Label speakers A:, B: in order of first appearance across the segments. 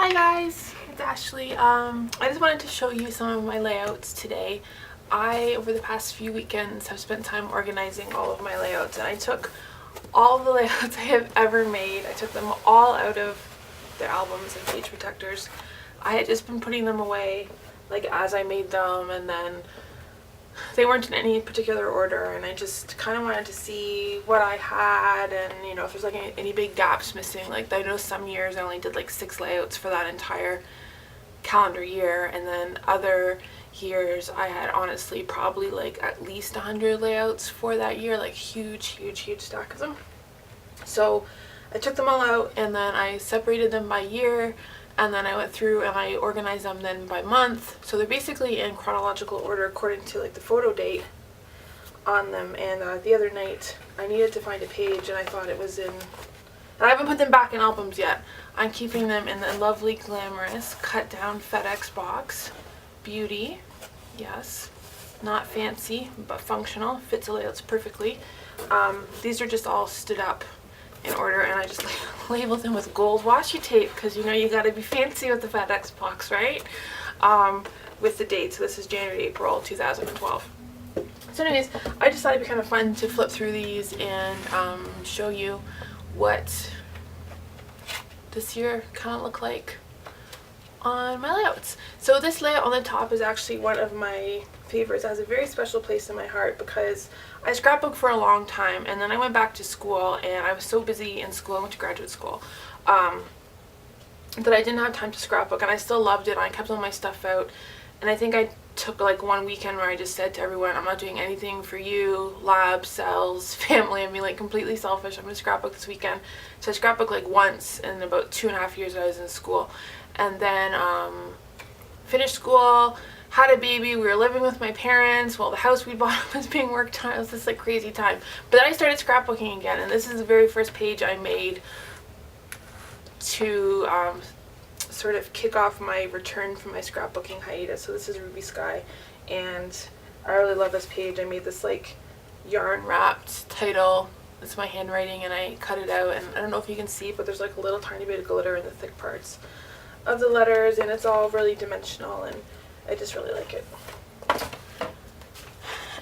A: Hi guys, it's Ashley. I just wanted to show you some of my layouts today. Over the past few weekends, have spent time organizing all of my layouts, and I took all of the layouts I have ever made. I took them all out of their albums and page protectors. I had just been putting them away like as I made them, and then they weren't in any particular order, and I just kind of wanted to see what I had, and if there's like any big gaps missing. Like, I know some years I only did like 6 layouts for that entire calendar year, and then other years I had honestly probably like at least 100 layouts for that year, like huge stack of them. So I took them all out, and then I separated them by year, and then I went through and I organized them then by month. So they're basically in chronological order according to like the photo date on them. And the other night I needed to find a page, and I thought it was in, and I haven't put them back in albums yet. I'm keeping them in the lovely, glamorous, cut down FedEx box. Beauty, yes, not fancy but functional, fits the layouts perfectly. These are just all stood up in order, and I just labeled them with gold washi tape because you gotta be fancy with the FedEx box, right? With the date, so this is January, April 2012. So anyways, I just thought it'd be kind of fun to flip through these and show you what this year kind of looked like on my layouts. So this layout on the top is actually one of my favorites. It has a very special place in my heart because I scrapbooked for a long time, and then I went back to school, and I was so busy in school. I went to graduate school that I didn't have time to scrapbook, and I still loved it. I kept all my stuff out, and I think I took like one weekend where I just said to everyone, I'm not doing anything for you, lab, cells, family. I'm being like completely selfish. I'm gonna scrapbook this weekend. So I scrapbooked like once in about 2.5 years that I was in school, and then finished school, had a baby. We were living with my parents while the house we bought was being worked on. It was this like crazy time. But then I started scrapbooking again, and this is the very first page I made to sort of kick off my return from my scrapbooking hiatus. So this is Ruby Sky, and I really love this page. I made this like yarn wrapped title. It's my handwriting, and I cut it out, and I don't know if you can see, but there's like a little tiny bit of glitter in the thick parts of the letters, and it's all really dimensional, and I just really like it.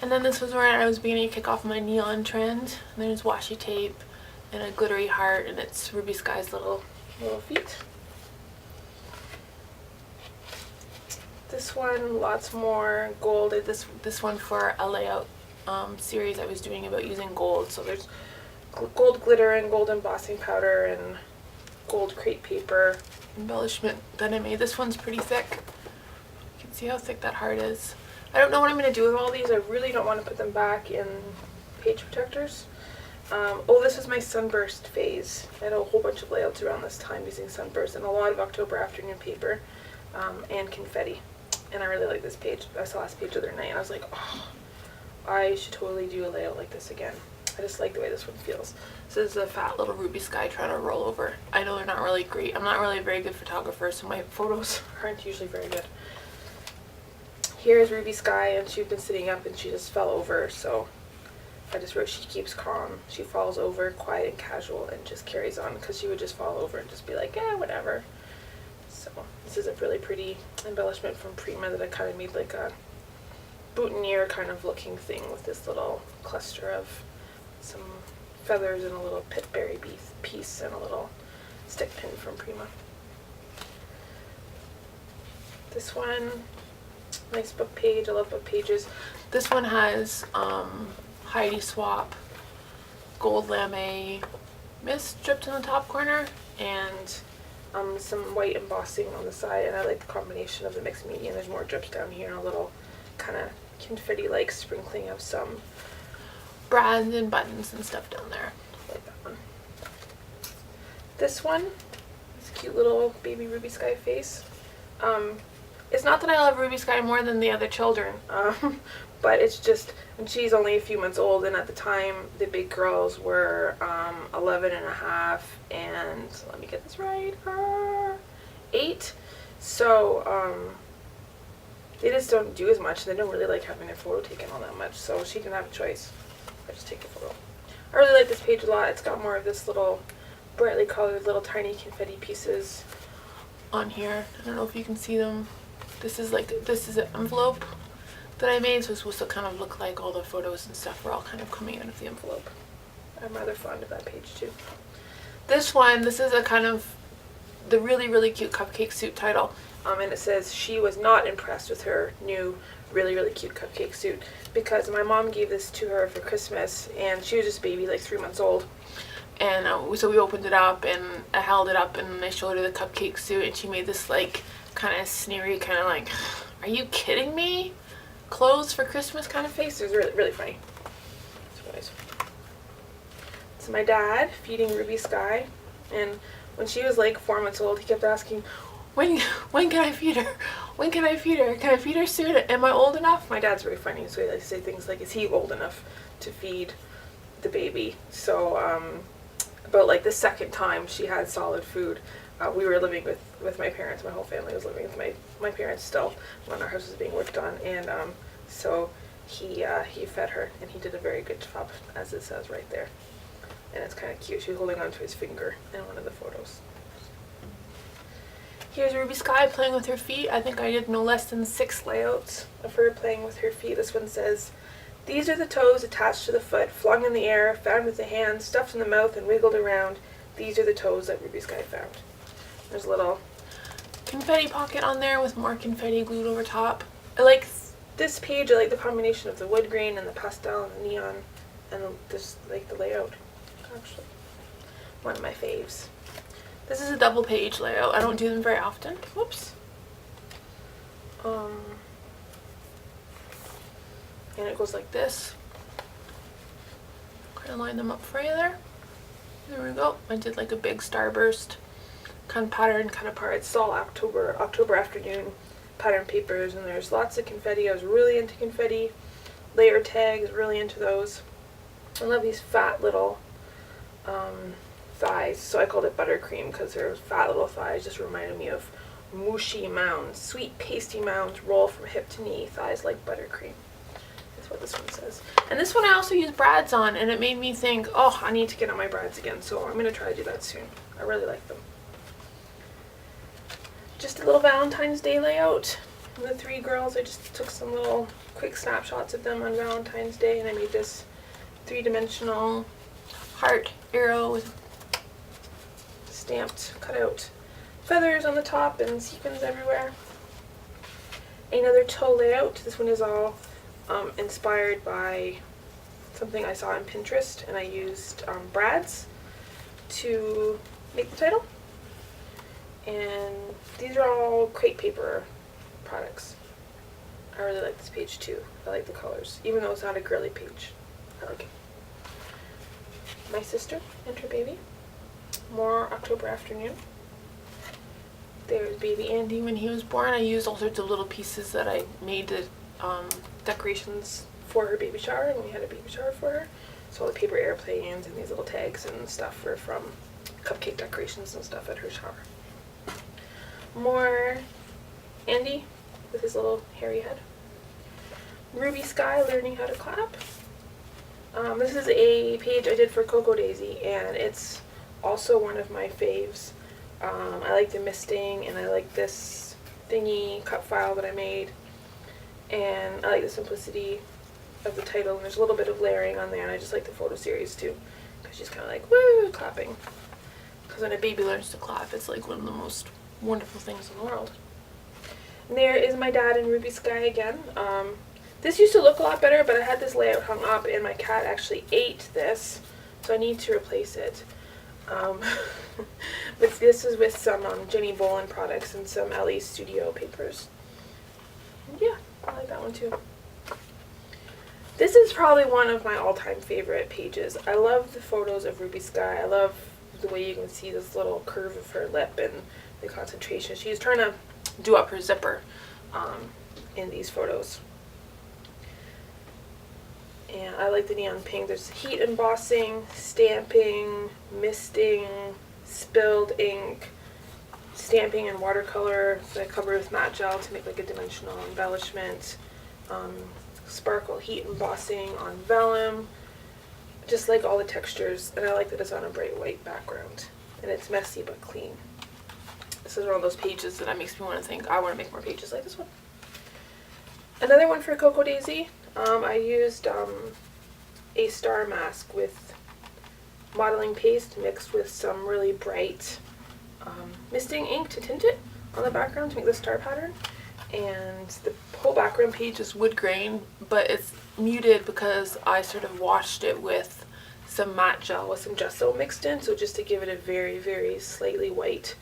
A: And then this was where I was beginning to kick off my neon trend. And there's washi tape and a glittery heart, and it's Ruby Sky's little feet. This one, lots more gold. This one for a layout series I was doing about using gold. So there's gold glitter and gold embossing powder and gold crepe paper embellishment that I made. This one's pretty thick. You can see how thick that heart is. I don't know what I'm going to do with all these. I really don't want to put them back in page protectors. This is my sunburst phase. I had a whole bunch of layouts around this time using sunburst and a lot of October afternoon paper and confetti. And I really like this page. I saw this page the other night, and I was like, oh, I should totally do a layout like this again. I just like the way this one feels. So this is a fat little Ruby Sky trying to roll over. I know they're not really great. I'm not really a very good photographer, so my photos aren't usually very good. Here's Ruby Sky, and she'd been sitting up and she just fell over, so I just wrote, she keeps calm. She falls over, quiet and casual, and just carries on, because she would just fall over and just be like, whatever. So this is a really pretty embellishment from Prima that I kind of made like a boutonniere kind of looking thing with this little cluster of some feathers and a little pitberry piece and a little stick pin from Prima. This one, nice book page. I love book pages. This one has Heidi Swap gold lame mist dripped in the top corner, and some white embossing on the side, and I like the combination of the mixed media, and there's more drips down here and a little kind of confetti-like sprinkling of some brads and buttons and stuff down there. I like that one. This one, this cute little baby Ruby Sky face. It's not that I love Ruby Sky more than the other children, but it's just, and she's only a few months old, and at the time the big girls were 11 and a half, and let me get this right, 8. So they just don't do as much, and they don't really like having their photo taken all that much, so she didn't have a choice. I just take a photo. I really like this page a lot. It's got more of this little brightly colored little tiny confetti pieces on here. I don't know if you can see them. This is an envelope that I made, so it's supposed to kind of look like all the photos and stuff are all kind of coming out of the envelope. I'm rather fond of that page too. This is a kind of the really, really cute cupcake suit title. And it says, she was not impressed with her new really, really cute cupcake suit because my mom gave this to her for Christmas and she was just a baby, like 3 months old. And so we opened it up and I held it up and I showed her the cupcake suit and she made this like kind of sneery, kind of like, are you kidding me? Clothes for Christmas kind of face. It was really, really funny. It's my dad feeding Ruby Sky, and when she was like 4 months old, he kept asking, when can I feed her? When can I feed her? Can I feed her soon? Am I old enough? My dad's very funny, so he likes to say things like, is he old enough to feed the baby? So about like the second time she had solid food, we were living with my parents. My whole family was living with my parents still when our house was being worked on, and so he fed her, and he did a very good job, as it says right there. And it's kind of cute. She was holding onto his finger in one of the photos. Here's Ruby Sky playing with her feet. I think I did no less than 6 layouts of her playing with her feet. This one says, these are the toes attached to the foot, flung in the air, found with the hand, stuffed in the mouth and wiggled around. These are the toes that Ruby Sky found. There's a little confetti pocket on there with more confetti glued over top. I like this page. I like the combination of the wood grain and the pastel and the neon, and this, like the layout. Actually, one of my faves. This is a double page layout. I don't do them very often. Whoops. And it goes like this. Kind of line them up for you there. There we go. I did like a big starburst kind of pattern kind of part. It's all October afternoon pattern papers, and there's lots of confetti. I was really into confetti. Layer tags, really into those. I love these fat little thighs, so I called it buttercream because their fat little thighs just reminded me of mushy mounds, sweet pasty mounds roll from hip to knee, thighs like buttercream. That's what this one says. And this one I also used brads on, and it made me think, oh, I need to get on my brads again, so I'm going to try to do that soon. I really like them. Just a little Valentine's Day layout. And the 3 girls, I just took some little quick snapshots of them on Valentine's Day, and I made this 3-dimensional heart arrow with stamped, cut out feathers on the top and sequins everywhere. Another toe layout. This one is all inspired by something I saw on Pinterest, and I used brads to make the title. And these are all crepe paper products. I really like this page too. I like the colors, even though it's not a girly page. I like it. My sister and her baby. More October afternoon. There's baby Andy when he was born. I used all sorts of little pieces that I made the decorations for her baby shower when we had a baby shower for her. So all the paper airplanes and these little tags and stuff were from cupcake decorations and stuff at her shower. More Andy with his little hairy head. Ruby Sky learning how to clap. This is a page I did for Cocoa Daisy, and it's also one of my faves. I like the misting, and I like this thingy cut file that I made, and I like the simplicity of the title, and there's a little bit of layering on there, and I just like the photo series too, because she's kind of like, woo, clapping. Because when a baby learns to clap, it's like one of the most wonderful things in the world. And there is my dad and Ruby Sky again. This used to look a lot better, but I had this layout hung up and my cat actually ate this, so I need to replace it. But this is with some Jenny Bolin products and some Ellie Studio papers. Yeah, I like that one too. This is probably one of my all-time favorite pages. I love the photos of Ruby Sky. I love the way you can see this little curve of her lip and the concentration. She's trying to do up her zipper in these photos. And I like the neon pink. There's heat embossing, stamping, misting, spilled ink, stamping in watercolor. So I covered with matte gel to make like a dimensional embellishment. Sparkle heat embossing on vellum. Just like all the textures. And I like that it's on a bright white background. And it's messy but clean. This is one of those pages that makes me want to think, I want to make more pages like this one. Another one for Cocoa Daisy. I used a star mask with modeling paste mixed with some really bright misting ink to tint it on the background to make the star pattern. And the whole background page is wood grain, but it's muted because I sort of washed it with some matte gel with some gesso mixed in, so just to give it a very, very slightly white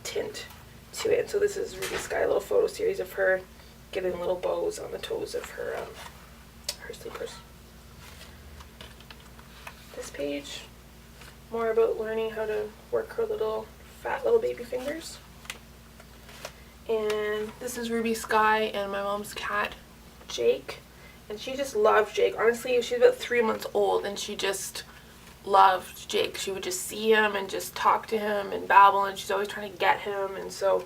A: tint to it. And so this is Ruby Sky, a little photo series of her getting little bows on the toes of her sleepers. This page, more about learning how to work her little fat little baby fingers. And this is Ruby Sky and my mom's cat, Jake. And she just loved Jake. Honestly, she's about 3 months old and she just loved Jake. She would just see him and just talk to him and babble, and she's always trying to get him. And so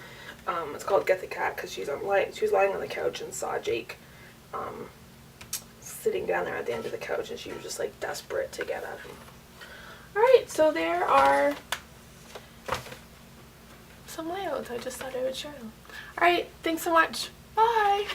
A: it's called Get the Cat because she was lying on the couch and saw Jake sitting down there at the end of the couch, and she was just like desperate to get at him. Alright, so there are some layouts. I just thought I would share them. Alright, thanks so much. Bye!